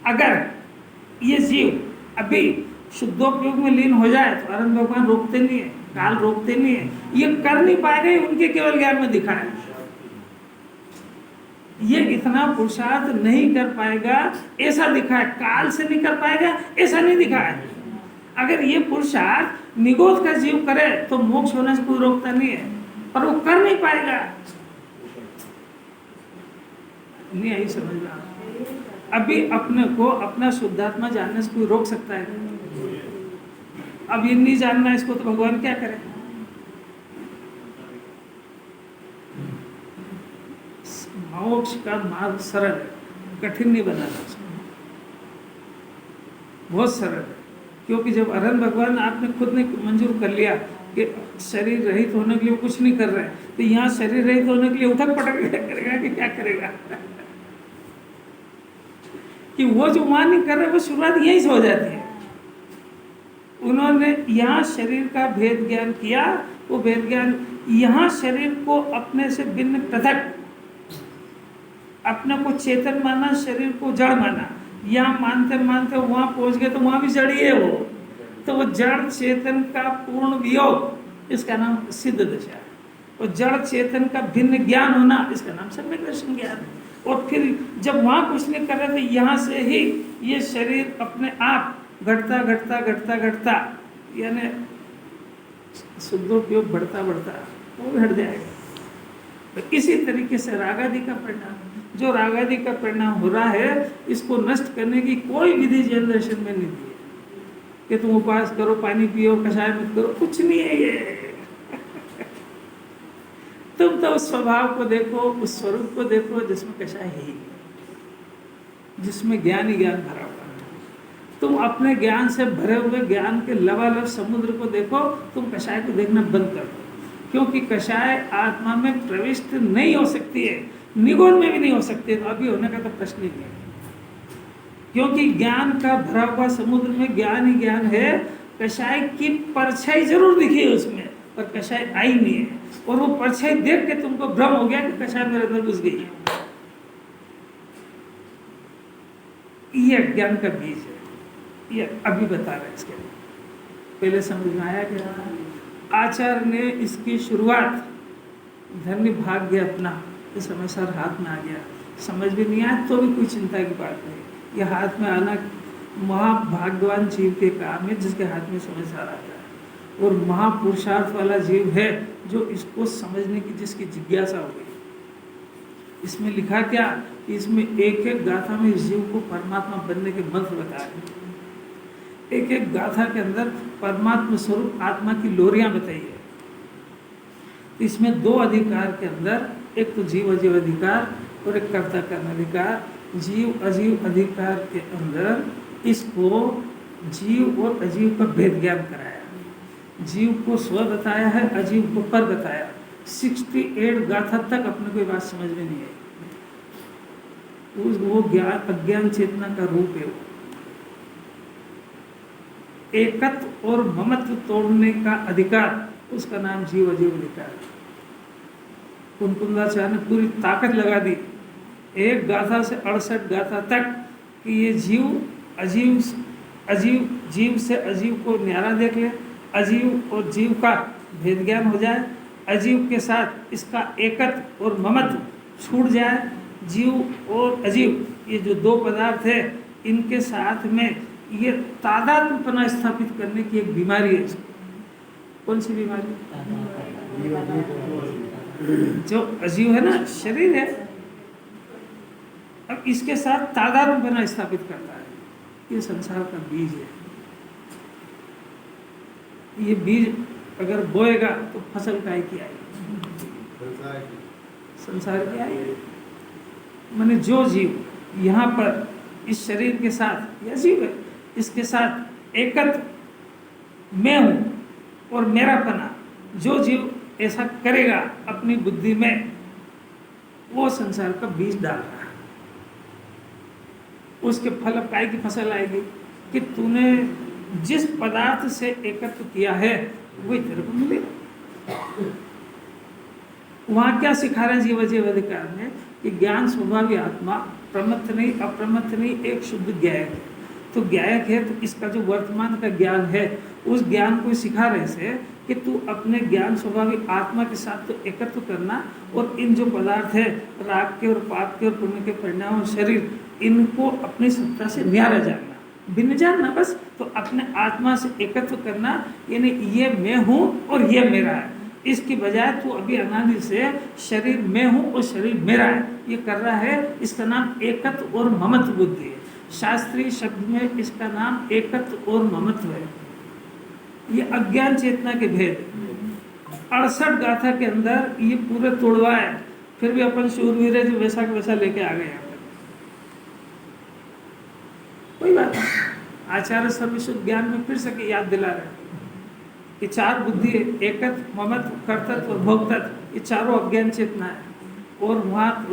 अगर ये जीव अभी शुद्धोपयोग में लीन हो जाए तो अनंत भगवान रोकते नहीं है, काल रोकते नहीं है। ये कर नहीं पाएगा, उनके केवल ज्ञान में दिखा है। ये इतना पुरुषार्थ नहीं कर पाएगा ऐसा दिखा है, काल से नहीं कर पाएगा ऐसा नहीं दिखा है। अगर ये पुरुषार्थ निगोद का जीव करे तो मोक्ष होने से कोई रोकता नहीं है, पर वो कर नहीं पाएगा। नहीं आई समझ में? अभी अपने को अपना शुद्धात्मा जानने से कोई रोक सकता है? अब ये नहीं जानना इसको तो भगवान क्या करे? मोक्ष का मार्ग सरल है, कठिन नहीं बनाना उसको, बहुत सरल है। क्योंकि जब अरहंत भगवान आपने खुद ने मंजूर कर लिया कि शरीर रहित होने के लिए कुछ नहीं कर रहे हैं, तो यहाँ शरीर रहित होने के लिए उठक पटक करेगा कि क्या करेगा? कि वो जो वहां नहीं कर रहे, वो शुरुआत यहीं से हो जाती है। उन्होंने यहाँ शरीर का भेद ज्ञान किया, वो भेद ज्ञान यहाँ शरीर को अपने से भिन्न पृथक, अपने को चेतन माना, शरीर को जड़ माना। यहाँ मानते मानते वहां पहुंच गए तो वहां भी जड़ ही है वो। तो वो जड़ चेतन का पूर्ण वियोग, इसका नाम सिद्ध दशा है। और जड़ चेतन का भिन्न ज्ञान होना, इसका नाम सम्यक दर्शन ज्ञान है। और फिर जब वहां कुछ नहीं कर रहे थे, यहाँ से ही ये शरीर अपने आप घटता घटता घटता घटता, यानी शुद्धोपयोग बढ़ता बढ़ता वो भी हट जाएगा। तो इसी तरीके से रागादि का परिणाम, जो रागादि का परिणाम हो रहा है, इसको नष्ट करने की कोई विधि जैन दर्शन में नहीं दी है कि तुम उपवास करो, पानी पियो, कषाय मत करो, कुछ नहीं है ये। तुम तो उस स्वभाव को देखो, उस स्वरूप को देखो जिसमें कषाय है ही, जिसमें ज्ञान ही ज्ञान भरा हुआ है। तुम अपने ज्ञान से भरे हुए ज्ञान के लबालब समुद्र को देखो, तुम कषाय को देखना बंद कर दो। क्योंकि कषाय आत्मा में प्रविष्ट नहीं हो सकती है, निगुण में भी नहीं हो सकती है, तो अभी होने का तो प्रश्न ही नहीं है। क्योंकि ज्ञान का भरा हुआ समुद्र में ज्ञान ही ज्ञान है। कषाय की परछाई जरूर दिखी है उसमें, पर कषाय आई नहीं है। और वो परछाई देख के तुमको भ्रम हो गया कि कषाय मेरे अंदर घुस गई है। ये ज्ञान का बीज है, ये अभी बता रहे हैं। इसके पहले समझ में आया क्या? आचार्य ने इसकी शुरुआत धन्य भाग्य अपना इस समय सर हाथ में आ गया, समझ भी नहीं आया तो भी कोई चिंता की बात नहीं। यह हाथ में आना महाभाग्यवान जीव के काम है, जिसके हाथ में समझ आ रहा है। और महापुरुषार्थ वाला जीव है जो इसको समझने की जिसकी जिज्ञासा हो गई। इसमें लिखा क्या? इसमें एक एक गाथा में इस जीव को परमात्मा बनने के मंत्र बताए। एक एक गाथा के अंदर परमात्मा स्वरूप आत्मा की लोरियां बताई है। इसमें दो अधिकार के अंदर, एक तो जीव अजीव अधिकार और एक कर्ता कर्म अधिकार। जीव अजीव अधिकार के अंदर इसको जीव और अजीव का भेद ज्ञान कराया। जीव को स्व बताया है, अजीव को पर बताया। 68 गाथा तक अपने को बात समझ में नहीं आई। वो ज्ञान अज्ञान चेतना का रूप है। वो एकत्व और ममत्व तोड़ने का अधिकार उसका नाम जीव अजीव लिखा है। कुंकुंदाचार्य ने पूरी ताकत लगा दी एक गाथा से 68 गाथा तक कि ये जीव अजीव अजीव जीव से अजीव को न्यारा देख ले, अजीव और जीव का भेद ज्ञान हो जाए, अजीव के साथ इसका एकत्व और ममत्व छूट जाए। जीव और अजीव ये जो दो पदार्थ है इनके साथ में ये तादात्म्यपना स्थापित करने की एक बीमारी है। कौन सी बीमारी? जो अजीव है ना, शरीर है, अब इसके साथ तादात्म्यपना स्थापित करता है। ये संसार का बीज है। ये बीज अगर बोएगा तो फसल काय की आएगी? संसार की आएगी। माने जो जीव यहाँ पर इस शरीर के साथ, यह जीव है, इसके साथ एकत्व मैं हूँ और मेरापना, जो जीव ऐसा करेगा अपनी बुद्धि में, वो संसार का बीज डाल रहा है। उसके फल अब काय की फसल आएगी कि तूने जिस पदार्थ से एकत्व किया है वही तेरे को मिलेगा। वहां क्या सिखा रहे हैं जीव जीव अधिकार में कि ज्ञान स्वभावी आत्मा प्रमत्त नहीं, अप्रमत्त नहीं, एक शुद्ध ज्ञायक है। तो ज्ञायक है तो इसका जो वर्तमान का ज्ञान है उस ज्ञान को सिखा रहे से कि तू अपने ज्ञान स्वभावी आत्मा के साथ तो एकत्व करना, और इन जो पदार्थ है राग के और पाप के और पुण्य के परिणाम और शरीर, इनको अपनी सत्ता से न्यारा जानना, भिन्न जानना बस। तो अपने आत्मा से एकत्व करना, यानी ये मैं हूँ और ये मेरा है। इसकी बजाय तू अभी अनादि से शरीर मैं हूँ और शरीर मेरा है ये कर रहा है। इसका नाम एकत्व और ममत्व बुद्धि है। शास्त्रीय शब्द में इसका नाम एकत्व और ममत्व है। ये अज्ञान चेतना के भेद 68 गाथा के अंदर ये पूरे तोड़वा है। फिर भी अपन शूरवीर है जो वैसा का वैसा लेके आ गए हैं। कोई बात नहीं, आचार्य सर्वशुद्ध ज्ञान में फिर से याद दिला रहे हैं कि चार बुद्धि, एकत्व, ममत्व, कर्तत्व और भोक्तत्व, ये चारों अज्ञान चेतना है। और वहाँ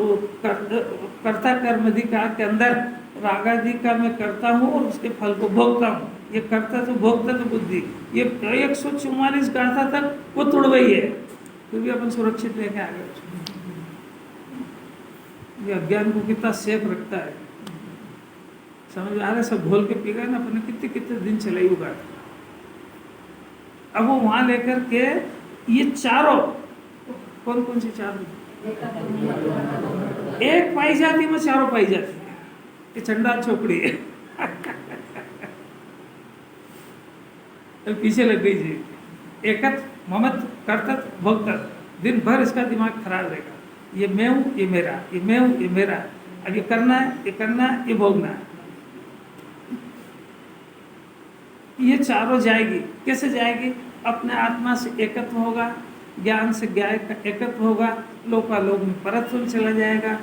कर्ता कर्म अधिकार के अंदर रागादि का मैं करता हूँ और उसके फल को भोगता हूँ। ये कर्तत्व भोक्तत्व बुद्धि, ये 144 गाथा तक वो तोड़ गई है, फिर भी अपन सुरक्षित लेके आ गए। ये अज्ञान को कितना सेफ रखता है, समझ आ रहा है? सब घोल के पी गए ना, अपने कितने कितने दिन चलाई होगा। अब वो वहां लेकर के ये चारों, कौन कौन सी चार, एक पाई जाती में चारों पाई जाती है। ये चंडाल चौकड़ी है। तो पीछे लग गई जी। एकत्व, ममत्व, कर्तत्व, भोक्तत्व, दिन भर इसका दिमाग खराब रहेगा। ये मैं हूँ, ये मेरा, ये मैं हूँ, ये मेरा, अब ये करना है, ये करना है, ये भोगना है। ये चारों जाएगी। कैसे जाएगी? अपने आत्मा से एकत्व होगा, ज्ञान से ज्ञान का एकत्व होगा, लोकालोक में परत्व में चला जाएगा।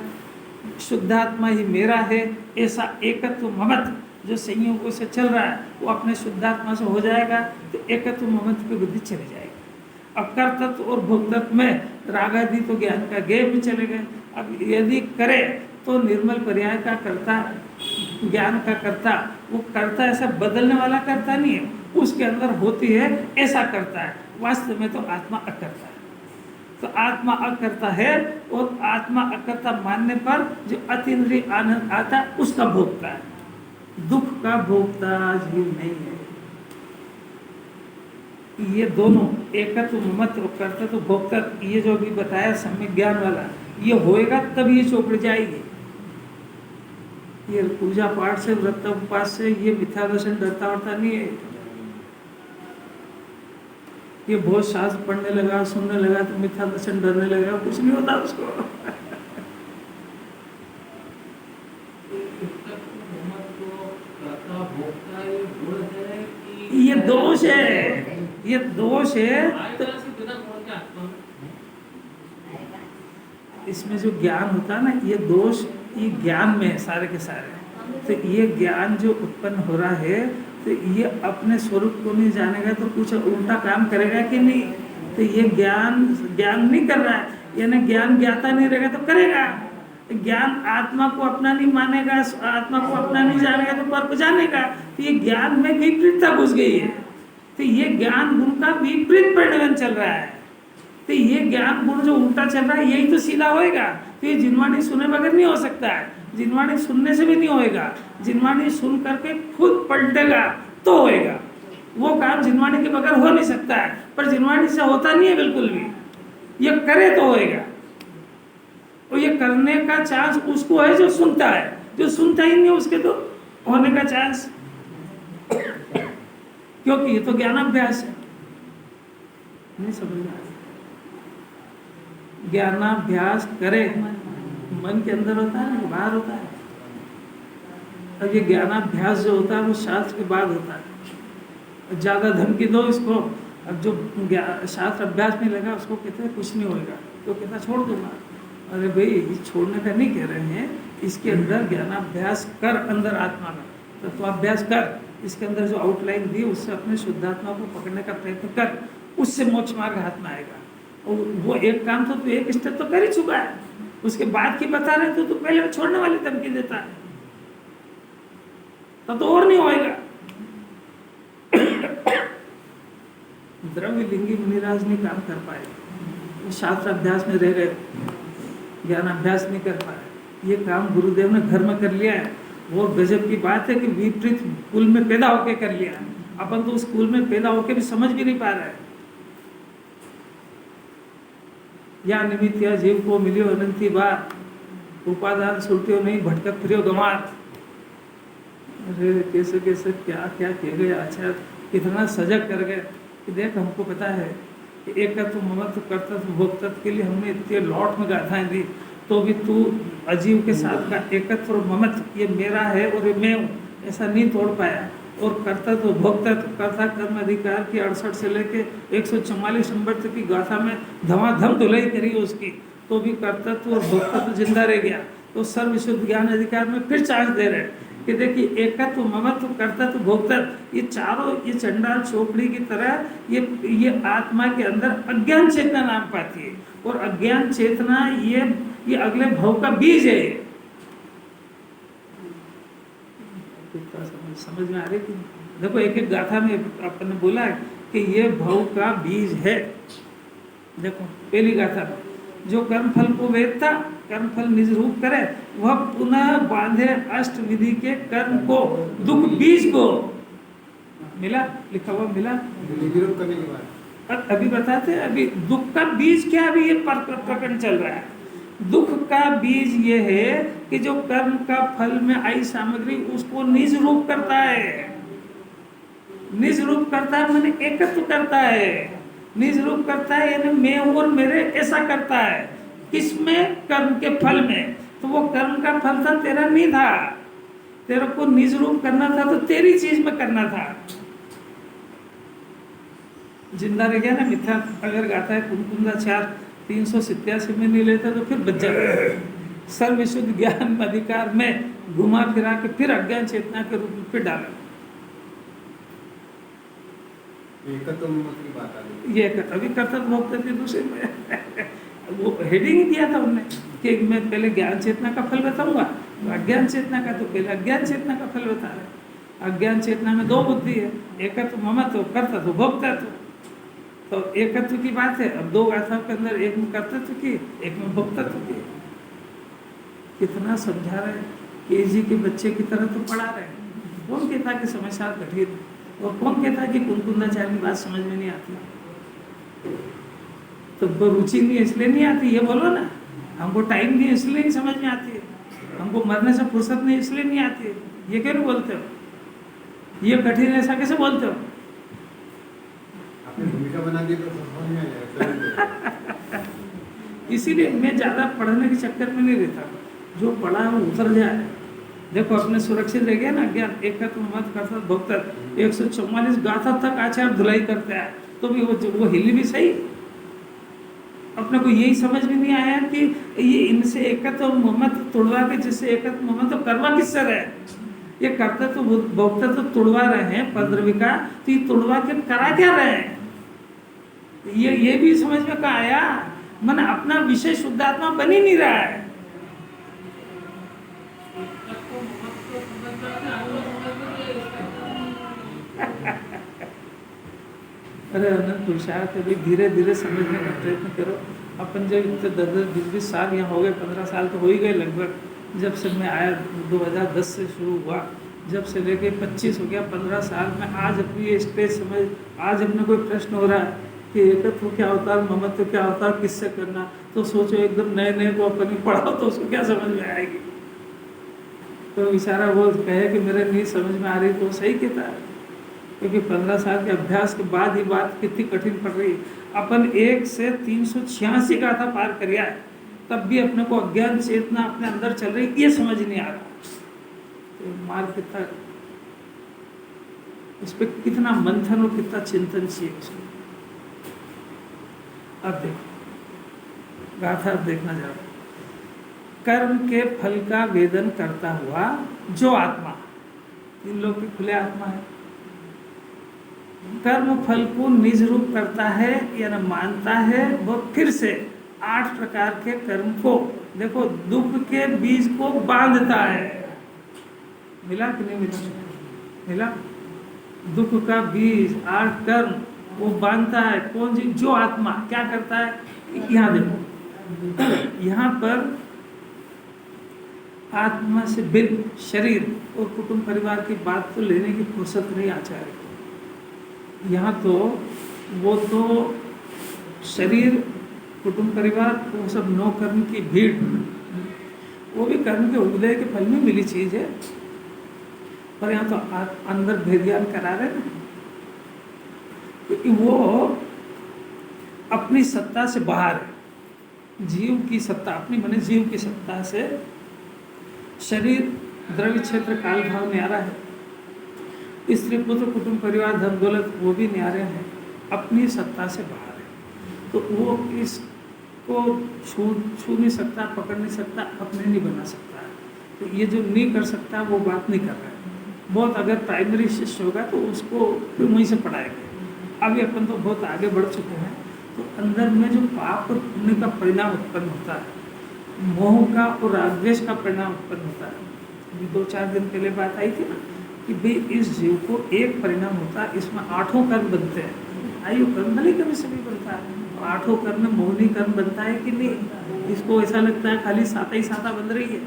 शुद्धात्मा ही मेरा है, ऐसा एकत्व ममत्व जो संयोगों से चल रहा है वो अपने शुद्धात्मा से हो जाएगा। तो एकत्व ममत्व की बुद्धि चली जाएगी। अब कर्तत्व और भोक्तत्व में रागादि तो ज्ञान का गेय में चले गए। अब यदि करे तो निर्मल पर्याय का कर्ता, ज्ञान का कर्ता, वो कर्ता ऐसा बदलने वाला कर्ता नहीं है, उसके अंदर होती है ऐसा करता है। वास्तव में तो आत्मा अकर्ता है। तो आत्मा अकर्ता है और आत्मा अकर्ता मानने पर जो अतीन्द्रिय आनंद आता है उसका भोगता है। दुख का भोगता जीव नहीं है। ये दोनों एकत्व, ममत्व और कर्तत्व, भोक्तत्व, ये जो अभी बताया सम्यक ज्ञान वाला, ये होएगा तब ये चौपड़ जाएगी। ये पूजा पाठ से, व्रत उपवास से ये मिथ्या दर्शन डरता वरता नहीं है। ये बहुत शास्त्र पढ़ने लगा, सुनने लगा तो मिथ्या दर्शन डरने लगा, कुछ नहीं होता उसको। ये दोष है, ये दोष है। तो इसमें जो ज्ञान होता है ना, ये दोष ये ज्ञान में है सारे के सारे। तो ये ज्ञान जो उत्पन्न हो रहा है तो ये अपने स्वरूप को नहीं जानेगा तो कुछ उल्टा काम करेगा कि नहीं? तो ये ज्ञान नहीं कर रहा है, यानी ज्ञान ज्ञाता नहीं रहेगा तो करेगा। ज्ञान आत्मा को अपना नहीं मानेगा, आत्मा को अपना नहीं जानेगा तो पर को जानेगा। तो ये ज्ञान में विपरीतता घुस गई है। तो ये ज्ञान गुण का विपरीत परिणमन चल रहा है। तो ये ज्ञान गुण जो उल्टा चल रहा है यही तो सीधा होएगा। तो ये जिनवाणी सुने बगैर नहीं हो सकता है, जिनवाणी सुनने से भी नहीं होएगा। जिनवाणी सुन करके खुद पलटेगा तो होएगा। वो काम जिनवाणी के बगैर हो नहीं सकता है, पर जिनवाणी से होता नहीं है बिल्कुल भी। ये करे तो होएगा, और ये करने का चांस उसको है जो सुनता है। जो सुनता ही नहीं है उसके तो होने का चांस, क्योंकि ये तो ज्ञानाभ्यास है। नहीं समझ में आया? ज्ञानाभ्यास करे मन के अंदर होता है ना, बाहर होता है। अब ये ज्ञानाभ्यास जो होता है वो शास्त्र के बाद होता है। ज्यादा धमकी दो इसको, अब जो शास्त्र अभ्यास में लगा उसको कहते हैं कुछ नहीं होएगा, तो कहता छोड़ दूंगा। अरे भाई छोड़ने का नहीं कह रहे हैं, इसके अंदर ज्ञानाभ्यास कर, अंदर आत्मा का तत्वाभ्यास कर। इसके अंदर जो आउटलाइन दी उससे अपने शुद्धात्मा को पकड़ने का प्रयत्न कर, उससे मोक्ष मार्ग हाथ में आएगा। और वो एक काम तो एक स्टेप तो कर ही चुका है, उसके बाद की बता रहे तो पहले छोड़ने वाली धमकी देता है, तब तो और नहीं होएगा। द्रव्य लिंगी मुनिराज नहीं काम कर पाए, शास्त्र अभ्यास में रह गए, ज्ञान अभ्यास नहीं कर पाए। ये काम गुरुदेव ने घर में कर लिया है। वो गजब की बात है कि विपरीत कुल में पैदा होके कर लिया है। अपन तो उस कुल में पैदा होके भी समझ भी नहीं पा रहे हैं। या निमित्त या जीव को मिलियो अनंती बार, उपादान सुलटियो नहीं भटकत फिरियो गंवार। अरे कैसे कैसे क्या क्या किए गए आचार्य, इतना सजग कर गए कि देख हमको पता है कि एकत्व ममत्व कर्तव्य भोक्तत्व के लिए हमने इतने लॉट में गाथाएं दी, तो भी तू अजीव के साथ का एकत्व और ममत्व, ये मेरा है और ये मैं हूँ, ऐसा नहीं तोड़ पाया। और कर्तव्य भोक्तत्व, कर्ता कर्म अधिकार की 68 से लेके 144 नंबर तक की गाथा में धमाधम धुलाई करी उसकी, तो भी कर्तव्य और भोक्तत्व जिंदा रह गया। तो सर्वशुद्ध ज्ञान अधिकार में फिर चार्ज दे रहे हैं कि देखिए एकत्व ममत्व कर्तव्य भोक्तत्व, ये चारों ये चंडाल चौकड़ी की तरह ये आत्मा के अंदर अज्ञान चेतना नाम पाती है। और अज्ञान चेतना ये अगले भाव का बीज है। समझ में आ रही थी? देखो एक एक गाथा में अपन ने बोला कि ये भाव का बीज है। देखो पहली गाथा में जो कर्म फल को वेदता, कर्म फल निज रूप करे, वह पुनः बांधे अष्ट विधि के कर्म को, दुख बीज को मिला, लिखा हुआ मिला करने के बाद अभी बताते हैं। अभी दुख का बीज क्या, अभी ये प्रकरण चल रहा है। दुख का बीज ये है कि जो कर्म का फल में आई सामग्री उसको निज रूप करता है। निज रूप करता है मैंने एकत्व करता है, निज रूप करता है यानी मैं और मेरे ऐसा करता है। किसमें? कर्म के फल में। तो वो कर्म का फल था, तेरा नहीं था। तेरे को निज रूप करना था तो तेरी चीज में करना था। जिंदा रह गया ना मिथ्या अगर गाता है कुंकुंदाचार 387 में नहीं लेता तो फिर बच जाता। सर्वशुद्ध ज्ञान अधिकार में घुमा फिरा के फिर अज्ञान चेतना के रूप में फिर डाला। ये अभी कर्तव्य भोक्तव्य दूसरे में वो हेडिंग ही दिया था उन्होंने कि मैं पहले ज्ञान चेतना का फल बताऊंगा, अज्ञान चेतना का तो पहले अज्ञान चेतना का फल बता रहे। अज्ञान चेतना में दो बुद्धि है, एकत्व ममत्व कर्तव्य भोक्तत्व। तो एकत्व की बात है, अब दो गाथाओं के अंदर एक में कर्तव्य की एक में भोक्तत्व की। कितना समझा रहे, केजी के बच्चे की तरह तो पढ़ा रहे। कौन कहता कि समस्या कठिन, और कौन कहता कि कुंकुंदाचार्य की बात समझ में नहीं आती? तो रुचि नहीं इसलिए नहीं आती, ये बोलो ना। हमको टाइम नहीं इसलिए नहीं समझ में आती है, हमको मरने से फुर्सत नहीं इसलिए नहीं आती है, ये क्यों नहीं बोलते हो? ये कठिन ऐसा कैसे बोलते हो? आपने भूमिका बना दी तो समझ में आ जाएगा। इसीलिए मैं ज़्यादा पढ़ने के चक्कर में नहीं रहता, जो पढ़ा है वो उतर जाए। देखो अपने सुरक्षित रह गया ना ज्ञान, एकत्व मत कर्तव्य भोक्तत्व 144 गाथा तक आचार्य धुलाई करता है, तो भी वो हिली भी सही। अपने को यही समझ में नहीं आया कि ये इनसे एकत्व ममत्व तोड़वा के, जिससे एकत्व ममत्व करवा किससे रहे? ये कर्तव्य तो भोक्तत्व तो तोड़वा रहे हैं पद्रविका, तो ये तोड़वा के करा क्या रहे हैं? ये भी समझ में कहाँ आया? मन अपना विषय शुद्धात्मा बन ही नहीं रहा है। अरे अनंत पुरुषार्थ है भाई, धीरे धीरे समझने का प्रयत्न करो। अपन जब इतने 10-10, 20 साल यहाँ हो गए, 15 साल तो हो ही गए लगभग, जब से मैं आया 2010 से शुरू हुआ, जब से लेके 25 हो गया, 15 साल में आज अपनी ये स्टेज समझ। आज अपने कोई प्रश्न हो रहा है कि एकत्व क्या होता है, ममत्व क्या होता है, किससे करना, तो सोचो एकदम नए नए को अपन पढ़ाओ तो उसको क्या समझ में आएगी। तो बेचारा वो कहे कि मेरे नहीं समझ में आ रही, तो सही कहता है, क्योंकि 15 साल के अभ्यास के बाद ही बात कितनी कठिन पड़ रही है। अपन 1 से 386 गाथा पार कर गया है, तब भी अपने को अज्ञान चेतना अपने अंदर चल रही, ये समझ नहीं आ रहा। तो मार कितना, उस पर कितना मंथन और कितना चिंतन चाहिए उसमें। अब देखो गाथा, अब देखना जरा। कर्म के फल का वेदन करता हुआ जो आत्मा, इन लोग की खुले आत्मा है, कर्म फल को निज रूप करता है या न मानता है, वो फिर से 8 प्रकार के कर्म को, देखो दुख के बीज को बांधता है। मिला कि नहीं मिला? मिला। दुख का बीज 8 कर्म वो बांधता है। कौन जी? जो आत्मा क्या करता है? यहाँ देखो, यहाँ पर आत्मा से बिन शरीर और कुटुंब परिवार की बात तो लेने की फुर्सत नहीं आचार्य को। यहाँ तो वो तो शरीर कुटुंब परिवार वो सब 9 कर्म की भीड़, वो भी कर्म के उदय के फल में मिली चीज है, पर यहाँ तो अंदर भेदियान करा रहे ना, क्योंकि वो अपनी सत्ता से बाहर है। जीव की सत्ता अपनी, माने जीव की सत्ता से शरीर द्रव्य क्षेत्र काल भाव न्यारा है, स्त्री पुत्र कुटुंब परिवार धन दौलत वो भी न्यारे हैं, अपनी सत्ता से बाहर है। तो वो इसको छू नहीं सकता, पकड़ नहीं सकता, अपने नहीं बना सकता। तो ये जो नहीं कर सकता वो बात नहीं कर रहा है। बहुत अगर प्राइमरी शिष्य होगा तो उसको फिर वहीं से पढ़ाएंगे। अभी अपन तो बहुत आगे बढ़ चुके हैं, तो अंदर में जो पाप और पुण्य का परिणाम उत्पन्न होता है, मोह का और रागद्वेष का परिणाम उत्पन्न होता है। अभी 2-4 दिन पहले बात आई थी ना कि भाई इस जीव को एक परिणाम होता है, इसमें 8 कर्म बनते हैं। आयु कर्म भले कभी सभी बनता है, और 8 कर्म में मोहनी कर्म बनता है कि नहीं? इसको ऐसा लगता है खाली 7 ही 7 बन रही है,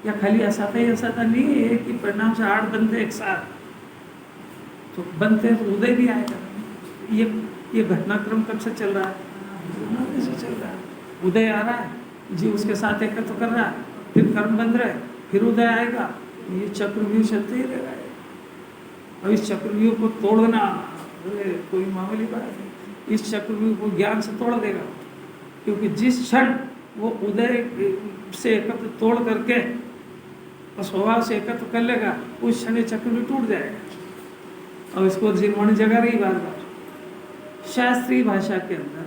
या खाली असाता ही असाता नहीं है, एक ही परिणाम से 8 बनते एक साथ, तो बनते हैं तो उदय भी आएगा। ये घटनाक्रम कब से चल रहा है? से चल रहा है। उदय आ रहा है, जी उसके साथ एकत्र तो कर रहा है, फिर कर्म बन रहे, फिर उदय आएगा, ये चक्रव्यूह चलते ही रहेगा। अब इस चक्रव्यूह को तोड़ना कोई मामूली बात है। इस चक्रव्यूह को ज्ञान से तोड़ देगा, क्योंकि जिस क्षण वो उदय से एकत्र तोड़ करके और स्वभाव से एकत्र कर लेगा, उस क्षण चक्रव्यूह टूट जाएगा। और इसको जिनवाणी जगा रही बार बार। शास्त्रीय भाषा के अंदर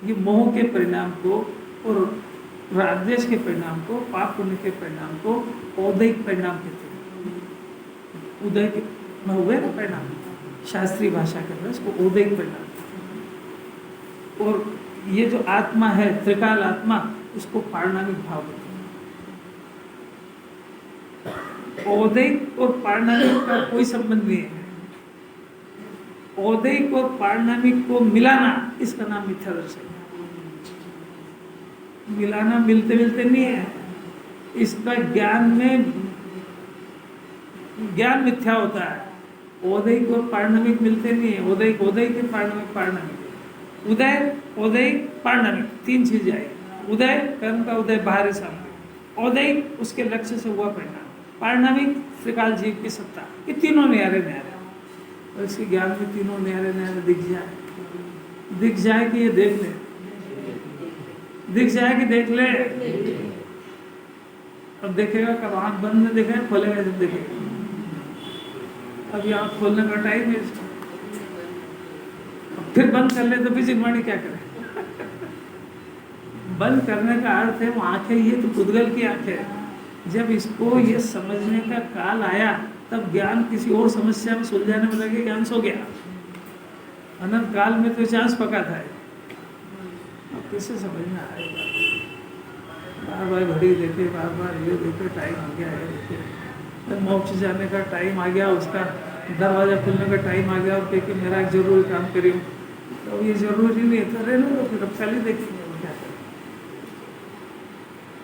ये मोह के परिणाम को और रागद्वेष के परिणाम को, पाप पुण्य के परिणाम को औदैहिक परिणाम कहते हैं। उदय के हुए ना परिणाम, शास्त्रीय भाषा के अंदर इसको औदैहिक परिणाम। और ये जो आत्मा है त्रिकाल आत्मा, उसको पारणामिक भाव कहते हैं। औदैहिक और पारणामिक का कोई संबंध नहीं है। औदैहिक और पारणामिक को मिलाना, इसका नाम मिथ्या दर्शन। मिलाना मिलते मिलते नहीं है, इसका ज्ञान में ज्ञान मिथ्या होता है। औदैहिक और पारणामिक मिलते नहीं है, औदैहिक औदैहिक है, पारणामिक पारणामिक। उदय औदैहिक पारणामिक 3 चीजें आई। उदय कर्म का उदय बाहरी सामने, औदैहिक उसके लक्ष्य से हुआ परिणाम, पारणामिक त्रिकाल जीव की सत्ता। ये तीनों न्यारे न्यारे, और इसके ज्ञान में तीनों न्यारे न्यारे दिख जाए कि ये देख ले, दिख जाए कि देख ले। अब देखेगा कब? आँख बंद में देखेगा, खोलेगा जब देखेगा। अभी आँख खोलने का टाइम है इसका, फिर बंद कर ले तो फिर जिनवाणी क्या करे? बंद करने का अर्थ है वो आंखें, ये तो पुद्गल की आंखें। जब इसको ये समझने का काल आया, तब ज्ञान किसी और समस्या में सुलझाने में लगे, ज्ञान सो गया। अनंत काल में तो चांस पका था। अब किससे समझ में आएगा? बार बार घड़ी देखे, बार बार ये देखे, टाइम आ गया है, मोक्ष जाने का टाइम आ गया उसका, दरवाजा खुलने का टाइम आ गया और कह के मेरा एक जरूरी काम करियो, तो ये जरूरी नहीं है तो रहने दो, फिर अब कल ही देखेंगे।